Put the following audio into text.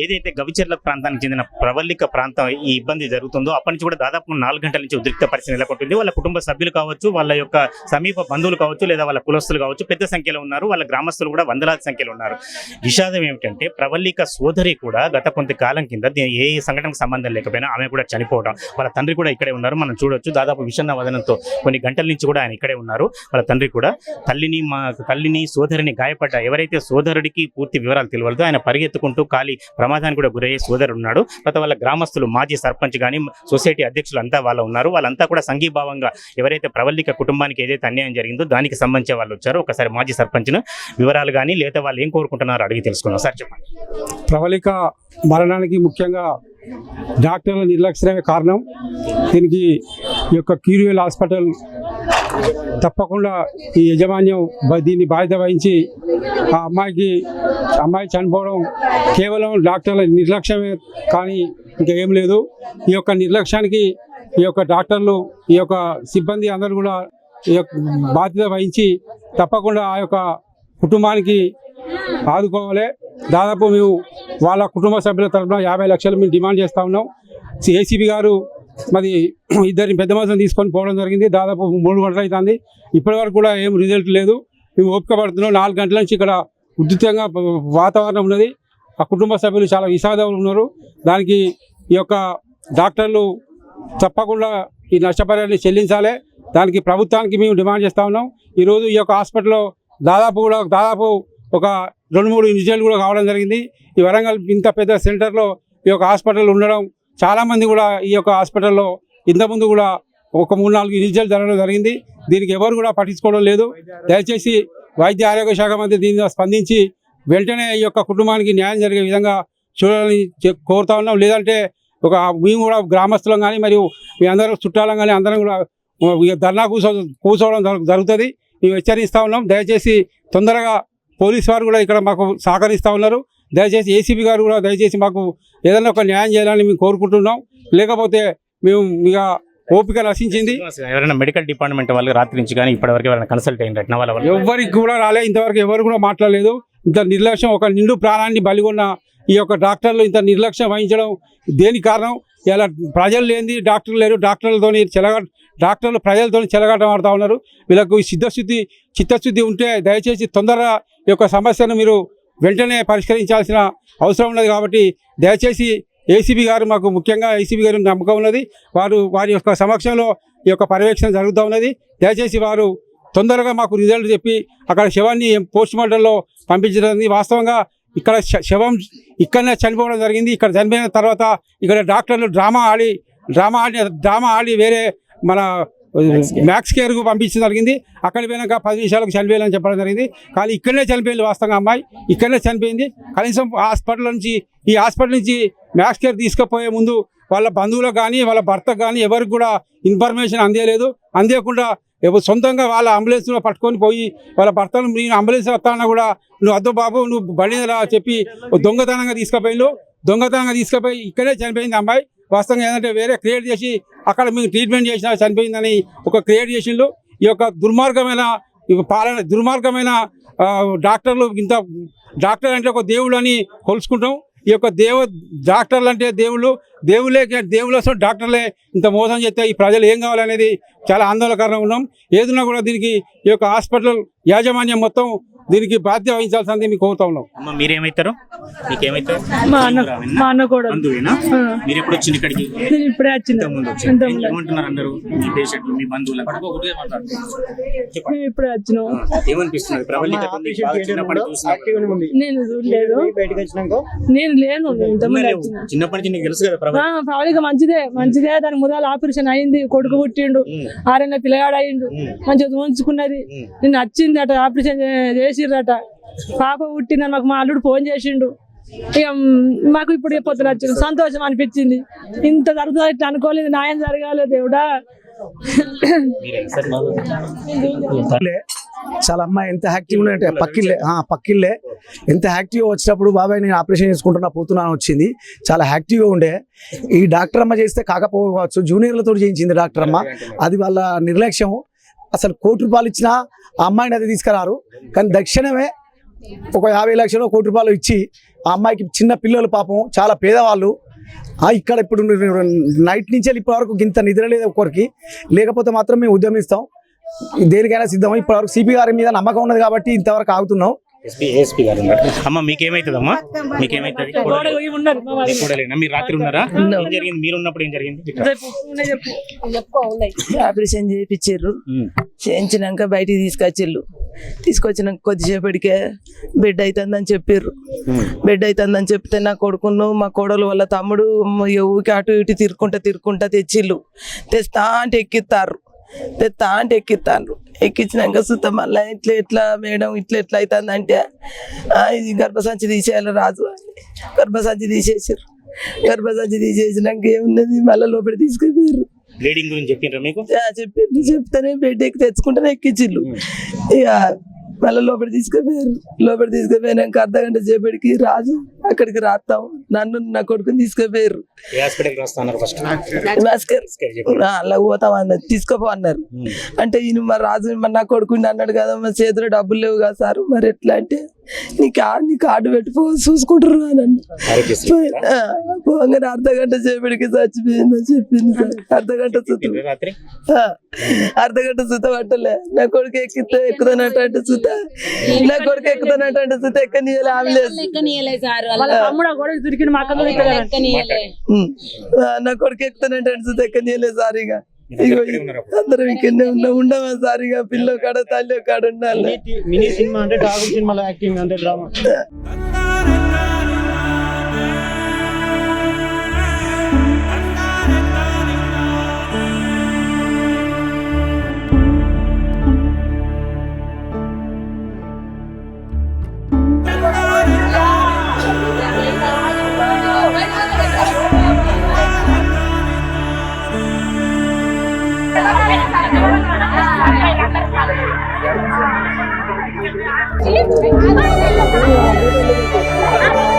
ఏదైతే గవిచర్ల ప్రాంతానికి చెందిన ప్రవల్లిక ప్రాంతం ఈ ఇబ్బంది జరుగుతుందో అప్పటి నుంచి కూడా దాదాపు 4 గంటల నుంచి ఉద్రిక్త పరిస్థితి నెలకొంటుంది. వాళ్ళ కుటుంబ సభ్యులు కావచ్చు, వాళ్ళ యొక్క సమీప బంధువులు కావచ్చు, లేదా వాళ్ళ కులస్తులు కావచ్చు పెద్ద సంఖ్యలో ఉన్నారు. వాళ్ళ గ్రామస్తులు కూడా వందలాది సంఖ్యలో ఉన్నారు. విషాదం ఏమిటంటే ప్రవల్లిక సోదరి కూడా గత కొంతకాలం కింద ఏ సంఘటనకు సంబంధం లేకపోయినా ఆమె కూడా చనిపోవడం, వాళ్ళ తండ్రి కూడా ఇక్కడే ఉన్నారు. మనం చూడొచ్చు దాదాపు విషన్న వదనంతో కొన్ని గంటల నుంచి కూడా ఆయన ఇక్కడే ఉన్నారు. వాళ్ళ తండ్రి కూడా తల్లిని సోదరిని గాయపడ్డ ఎవరైతే సోదరుడికి పూర్తి వివరాలు తెలియదు ఆయన పరిగెత్తుకుంటూ కాలి ప్రమాదానికి కూడా గురయ్యే సోదరుడు ఉన్నాడు. తర్వాత వాళ్ళ గ్రామస్తులు మాజీ సర్పంచ్ కానీ సొసైటీ అధ్యక్షులు అంతా వాళ్ళు ఉన్నారు. వాళ్ళంతా కూడా సంఘీభావంగా ఎవరైతే ప్రవల్లిక కుటుంబానికి ఏదైతే అన్యాయం జరిగిందో దానికి సంబంధించిన వాళ్ళు వచ్చారు. ఒకసారి మాజీ సర్పంచ్ను వివరాలు కానీ లేదా వాళ్ళు ఏం కోరుకుంటున్నారో అడిగి తెలుసుకున్నాం. సార్ చెప్పండి. ప్రవల్లిక మరణానికి ముఖ్యంగా డాక్టర్ల నిర్లక్ష్యమే కారణం. దీనికి ఈ యొక్క క్యూరియల్ హాస్పిటల్ తప్పకుండా ఈ యాజమాన్యం దీన్ని బాధ్యత వహించి ఆ అమ్మాయి చనిపోవడం కేవలం డాక్టర్ల నిర్లక్ష్యమే కానీ ఇంకా ఏం లేదు. ఈ యొక్క నిర్లక్ష్యానికి ఈ యొక్క డాక్టర్లు ఈ యొక్క సిబ్బంది అందరూ కూడా ఈ యొక్క బాధ్యత వహించి తప్పకుండా ఆ యొక్క కుటుంబానికి ఆదుకోవాలి. దాదాపు మేము వాళ్ళ కుటుంబ సభ్యుల తరఫున 50 లక్షలు మేము డిమాండ్ చేస్తూ ఉన్నాం. ఏసీబీ గారు మరి ఇద్దరిని పెద్ద మనుషులను తీసుకొని పోవడం జరిగింది. దాదాపు 3 గంటలు అవుతుంది. ఇప్పటి వరకు కూడా ఏం రిజల్ట్ లేదు. మేము ఓపిక పడుతున్నాం. 4 గంటల నుంచి ఇక్కడ ఉధృతంగా వాతావరణం ఉన్నది. ఆ కుటుంబ సభ్యులు చాలా విషాదంలో ఉన్నారు. దానికి ఈ యొక్క డాక్టర్లు తప్పకుండా ఈ నష్టపరిహారాన్ని చెల్లించాలి. దానికి ప్రభుత్వానికి మేము డిమాండ్ చేస్తూ ఉన్నాం. ఈరోజు ఈ యొక్క హాస్పిటల్లో దాదాపు ఒక 2-3 ఇన్సిడెంట్లు కూడా కావడం జరిగింది. ఈ వరంగల్ ఇంత పెద్ద సెంటర్లో ఈ యొక్క హాస్పిటల్ ఉండడం చాలామంది కూడా ఈ యొక్క హాస్పిటల్లో ఇంతకుముందు కూడా ఒక 3-4 ఇన్సిడెంట్లు జరగడం జరిగింది. దీనికి ఎవరు కూడా పట్టించుకోవడం లేదు. దయచేసి వైద్య ఆరోగ్య శాఖ మంత్రి దీనిలో స్పందించి వెంటనే ఈ యొక్క కుటుంబానికి న్యాయం జరిగే విధంగా చూడాలని కోరుతా ఉన్నాం. లేదంటే మేము కూడా గ్రామస్తులం కానీ మరియు మీ అందరూ చుట్టాలం కానీ అందరం కూడా ధర్నా కూర్చోవడం జరుగుతుంది. మేము హెచ్చరిస్తూ ఉన్నాం. దయచేసి తొందరగా పోలీసు వారు కూడా ఇక్కడ మాకు సహకరిస్తూ ఉన్నారు. దయచేసి ఏసీబీ గారు కూడా దయచేసి మాకు ఏదైనా ఒక న్యాయం చేయాలని మేము కోరుకుంటున్నాం. లేకపోతే మేము ఇక ఓపిక నశించింది. ఎవరైనా మెడికల్ డిపార్ట్మెంట్ వాళ్ళు రాత్రి నుంచి కానీ ఇప్పటివరకు ఎవరైనా కన్సల్ట్ అయిన ఎవరికి కూడా రాలే. ఇంతవరకు ఎవరు కూడా మాట్లాడలేదు. ఇంత నిర్లక్ష్యం, ఒక నిండు ప్రాణాన్ని బలిగొన్న ఈ యొక్క డాక్టర్లు ఇంత నిర్లక్ష్యం వహించడం దేనికి కారణం? ఇలా ప్రజలు లేని డాక్టర్లు లేరు. డాక్టర్లు ప్రజలతో చెలగాటం ఆడుతూ ఉన్నారు. వీళ్ళకు చిత్తశుద్ధి ఉంటే దయచేసి తొందరగా ఈ యొక్క సమస్యను మీరు వెంటనే పరిష్కరించాల్సిన అవసరం ఉన్నది. కాబట్టి దయచేసి ఏసీబీ గారు మాకు ముఖ్యంగా ఏసీబీ గారు నమ్మకం ఉన్నది. వారి యొక్క సమక్షంలో ఈ యొక్క పర్యవేక్షణ జరుగుతూ ఉన్నది. దయచేసి వారు తొందరగా మాకు రిజల్ట్ చెప్పి అక్కడ శవాన్ని పోస్ట్ మార్టంలో పంపించడానికి వాస్తవంగా ఇక్కడ శవం ఇక్కడనే చనిపోవడం జరిగింది. ఇక్కడ చనిపోయిన తర్వాత ఇక్కడ డాక్టర్లు డ్రామా ఆడి వేరే మన మ్యాక్స్ కేర్కు పంపించడం జరిగింది. అక్కడ పోయినాక 10 నిమిషాలకు చనిపోయాలని చెప్పడం జరిగింది. కానీ ఇక్కడనే చనిపోయింది. వాస్తవంగా అమ్మాయి ఇక్కడనే చనిపోయింది. కనీసం ఈ హాస్పిటల్ నుంచి మ్యాక్స్ కేర్ తీసుకుపోయే ముందు వాళ్ళ బంధువులకు కానీ వాళ్ళ భర్తకు కానీ ఎవరికి కూడా ఇన్ఫర్మేషన్ అందేయకుండా సొంతంగా వాళ్ళ అంబులెన్స్లో పట్టుకొని పోయి వాళ్ళ భర్తను నేను అంబులెన్స్ వస్తానన్నా కూడా నువ్వు అద్దో బాబు నువ్వు బండిరా చెప్పి దొంగతనంగా తీసుకుపోయి ఇక్కడే చనిపోయింది అమ్మాయి. వాస్తవంగా ఏంటంటే వేరే క్రియేట్ చేసి అక్కడ మీకు ట్రీట్మెంట్ చేసినా చనిపోయిందని ఒక క్రియేట్ చేసిండు. ఈ యొక్క దుర్మార్గమైన డాక్టర్లు డాక్టర్ అంటే ఒక దేవుడు అని కొలుసుకుంటాం. ఈ యొక్క డాక్టర్లు అంటే దేవుళ్ళే అసలు డాక్టర్లే ఇంత మోసం చేస్తే ఈ ప్రజలు ఏం కావాలనేది చాలా ఆందోళనకరంగా ఉన్నాం. ఏదున్నా కూడా దీనికి ఈ యొక్క హాస్పిటల్ యాజమాన్యం మొత్తం దీనికి బాధ్యత వహించాల్సింది మీకు కోరుతా ఉన్నాం. మీరేమైతారు? మా అన్న కూడా మీరు ఎప్పుడు వచ్చింది ఇక్కడికి? ఇప్పుడే వచ్చింది. ఏమంటున్నారు అందరూ మీ బంధువులు? ఇప్పుడే వచ్చినాం. ఏమనిపిస్తున్నారు? నేను చూడలేదు, నేను లేను. చిన్నప్పటి నుంచి నీకు తెలుసు కదా ప్రవళిక మంచిదే. దాని ముదాలు ఆపరేషన్ అయింది, కొడుకు పుట్టిండు, 6 ఏళ్ళ పిల్లగాడు అయ్యిండు, మంచిగా ఉంచుకున్నది. నేను వచ్చింది అట ఆపరేషన్ చేసిర్రట, పాప పుట్టిందని మాకు మా అల్లుడు ఫోన్ చేసిండు. ఇక మాకు ఇప్పుడు పొద్దున వచ్చింది, సంతోషం అనిపించింది. ఇంత జరుగుతుంది ఇట్లా అనుకోలేదు, న్యాయం జరగాలి దేవుడా. చాలా అమ్మాయి ఎంత యాక్టివ్ అంటే పక్కిళ్ళే ఎంత యాక్టివ్గా వచ్చినప్పుడు బాబాయ్ నేను ఆపరేషన్ చేసుకుంటున్నా పోతున్నాను వచ్చింది. చాలా యాక్టివ్గా ఉండే. ఈ డాక్టర్ అమ్మ చేస్తే కాకపోవచ్చు, జూనియర్లతో చేయించింది డాక్టర్ అమ్మ. అది వాళ్ళ నిర్లక్ష్యం. అసలు ₹1,00,00,000 ఇచ్చినా ఆ అమ్మాయిని అది తీసుకురారు. కానీ దక్షిణమే ఒక 50 లక్షలు ₹1,00,00,000 ఇచ్చి ఆ అమ్మాయికి చిన్న పిల్లలు పాపం చాలా పేదవాళ్ళు. ఇక్కడ ఇప్పుడు నైట్ నుంచి ఇప్పటి వరకు ఇంత నిద్ర లేదు ఒక్కరికి. లేకపోతే మాత్రం మేము ఉద్యమిస్తాం, దేనికైనా సిద్ధం. ఇప్పటి వరకు సిపి గారి మీద నమ్మకం ఉన్నది కాబట్టి ఇంతవరకు ఆగుతున్నాం. ఎస్పీ గారు ఉన్నారు. అమ్మ మీకేమైతుందమ్మా? మీకేమైతుంది? మీరు రాత్రి ఉన్నారా? ఏం జరిగింది? మీరు ఉన్నప్పుడు ఏం జరిగింది? ఆపరేషన్ చేయించారు. చేయించినాక బయటికి తీసుకొచ్చినాక కొద్దిసేపటికే బెడ్ అవుతుందని చెప్పారు. బెడ్ అవుతుందని చెప్తే నా కొడుకును మా కోడలు వాళ్ళ తమ్ముడు ఊకి అటు ఇటు తిరుక్కుంటా తెచ్చిళ్ళు. తెస్తా అంటే ఎక్కిస్తాను. ఎక్కించినాక సుత మళ్ళీ ఎట్లా మేడం ఇట్లా అవుతుంది అంటే ఇది గర్భసంచి తీసేయాలి రాజు అని గర్భసంచి తీసేసారు. గర్భసంచి తీసేసినాక ఏమున్నది మళ్ళీ లోపల తీసుకుపోయారు. బ్లీడింగ్ గురించి చెప్పిండ్రా మీకు? చెప్తానే బెడ్ తెచ్చుకుంటేనే ఎక్కించిళ్ళు. ఇక మళ్ళీ లోపల తీసుకుపోయినాక అర్ధగంట సేపటికి రాజు అక్కడికి రాస్తాం నన్ను నా కొడుకుని తీసుకుపోయారు. అలా పోతాం అన్నారు, తీసుకోపో అన్నారు. అంటే ఈయన మరి రాజు మరి నా కొడుకుని అన్నాడు కదా, మరి చేతిలో డబ్బులు లేవు కదా సార్, మరి ఎట్లా అంటే నీ కార్డు పెట్టుకో చూసుకుంటారు అని పోగానే అర్ధగంట సేపటికి చచ్చిపోయిందని చెప్పింది సార్. అర్ధగంట సుత పట్టలే. నా కొడుకు ఎక్కుతానంటే సుత నా కొడుకు ఎక్కుతానంటే సుత ఎక్కనీయాలి. ఆమె నా కొడుకు ఎక్కుతానంటే సుత ఎక్కనీయలేదు సార్. ఇక అందరం ఇక్కడనే ఉండమా సార్. ఇక పిల్ల కాడ తల్లి కాడ ఉండాలి. మినీ సినిమా అంటే టాగు సినిమాలో యాక్టింగ్ అంటే డ్రామా. Thank you.